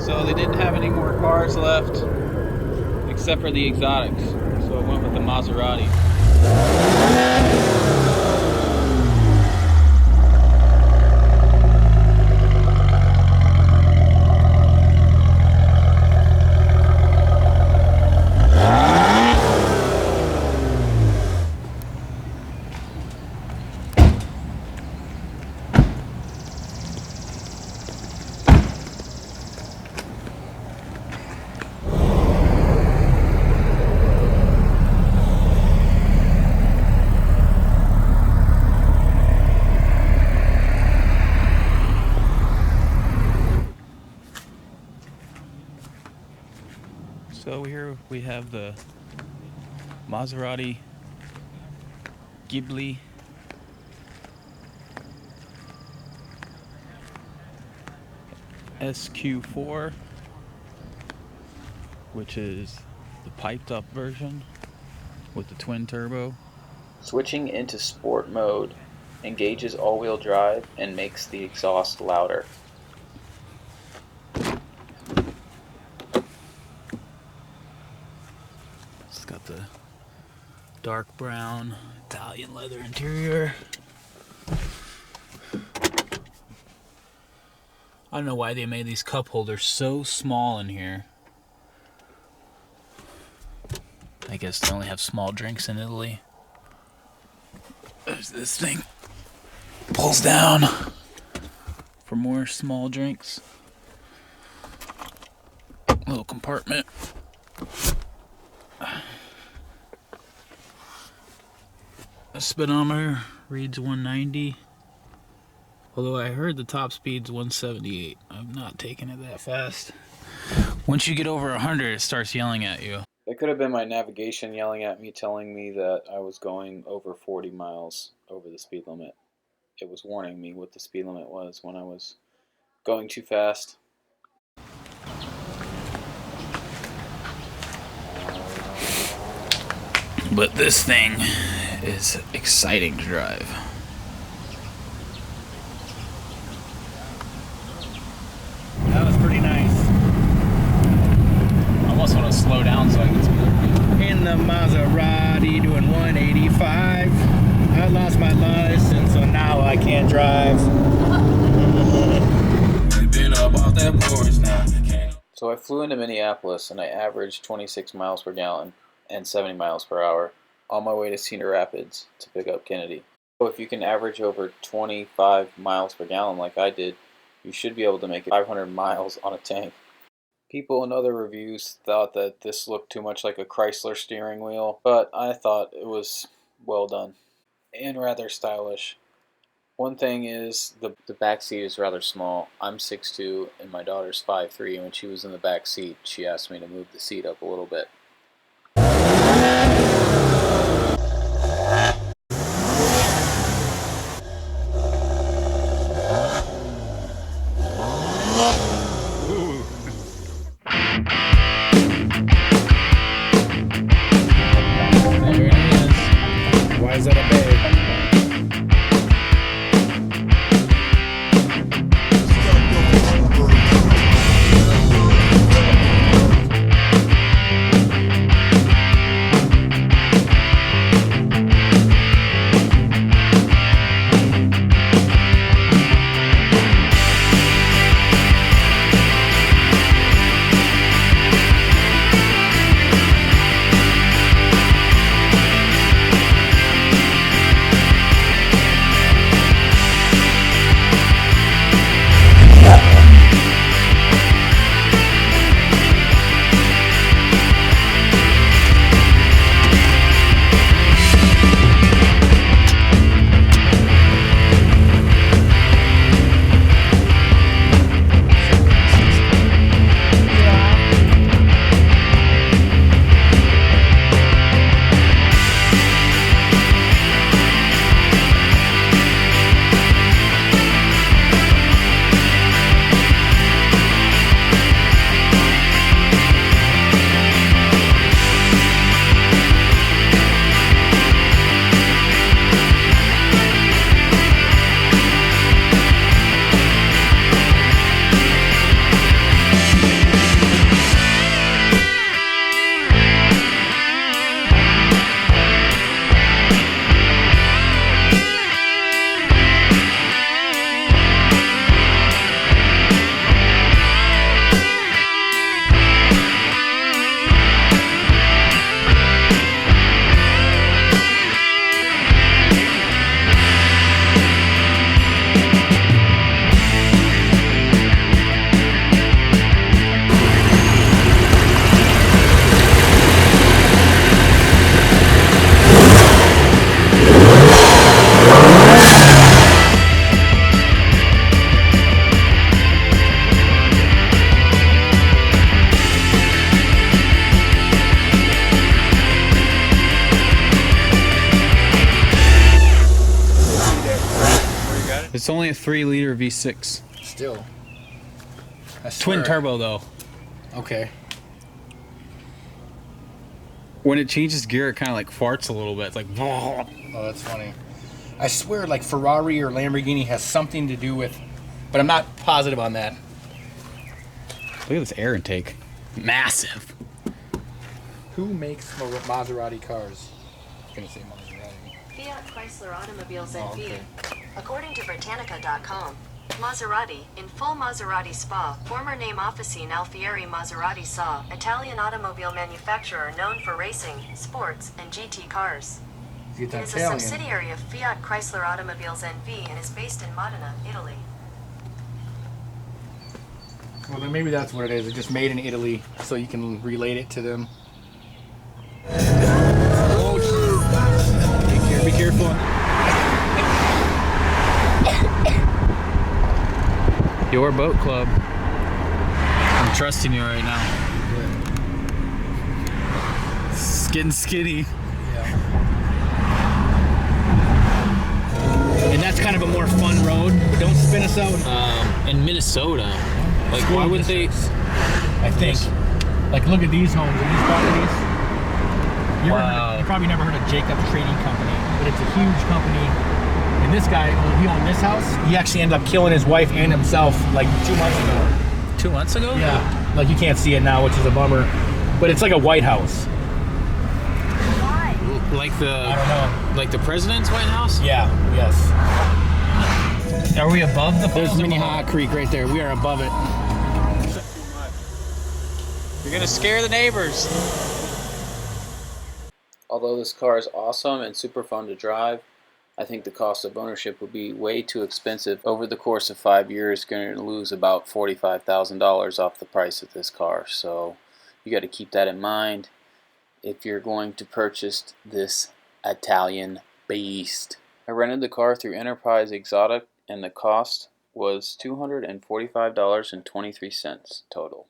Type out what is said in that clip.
So they didn't have any more cars left except for the exotics. So I went with the Maserati. So here we have the Maserati Ghibli SQ4, which is the piped up version with the twin turbo. Switching into sport mode engages all-wheel drive and makes the exhaust louder. It's got the dark brown Italian leather interior. I don't know why they made these cup holders so small in here. I guess they only have small drinks in Italy. There's this thing. Pulls down for more small drinks. Little compartment. The speedometer reads 190. Although I heard the top speed's 178. I'm not taking it that fast. Once you get over 100, it starts yelling at you. It could have been my navigation yelling at me, telling me that I was going over 40 miles over the speed limit. It was warning me what the speed limit was when I was going too fast. But this thing is exciting to drive. That was pretty nice. I almost want to slow down so I can speed up. In the Maserati doing 185. I lost my license, so now I can't drive. So I flew into Minneapolis and I averaged 26 miles per gallon and 70 miles per hour on my way to Cedar Rapids to pick up Kennedy. So if you can average over 25 miles per gallon like I did, you should be able to make 500 miles on a tank. People in other reviews thought that this looked too much like a Chrysler steering wheel, but I thought it was well done and rather stylish. One thing is the back seat is rather small. I'm 6'2" and my daughter's 5'3", and when she was in the back seat, she asked me to move the seat up a little bit. There it is. Why is that a babe? It's only a 3-liter V6. Still. Twin turbo though. Okay. When it changes gear, it kind of like farts a little bit. It's like, oh, that's funny. I swear, like Ferrari or Lamborghini has something to do with, but I'm not positive on that. Look at this air intake. Massive. Who makes Maserati cars? I was gonna say Maserati. Fiat Chrysler Automobiles Oh, NV. okay. According to Britannica.com, Maserati, in full Maserati SPA, former name Officine Alfieri Maserati SA, Italian automobile manufacturer known for racing, sports, and GT cars. It is a subsidiary of Fiat Chrysler Automobiles NV and is based in Modena, Italy. Well, then maybe that's what it is. It's just made in Italy, so you can relate it to them. Oh, be careful. Your boat club. I'm trusting you right now. It's getting skinny. Yeah. And that's kind of a more fun road. But don't spin us out. In Minnesota. Like, why wouldn't they? I think. Like, look at these homes and these properties. You probably never heard of Jacob Trading Company, but it's a huge company. And this guy, he owned this house. He actually ended up killing his wife and himself like 2 months ago. 2 months ago? Yeah. Like, you can't see it now, which is a bummer. But it's like a White House. Why? Like the, I don't know. like the president's White House? Yeah. Yes. Are we above the falls? There's Minnehaha Creek right there. We are above it. You're gonna scare the neighbors. Although this car is awesome and super fun to drive, I think the cost of ownership would be way too expensive. Over the course of 5 years, going to lose about $45,000 off the price of this car. So you got to keep that in mind if you're going to purchase this Italian beast. I rented the car through Enterprise Exotic, and the cost was $245.23 total.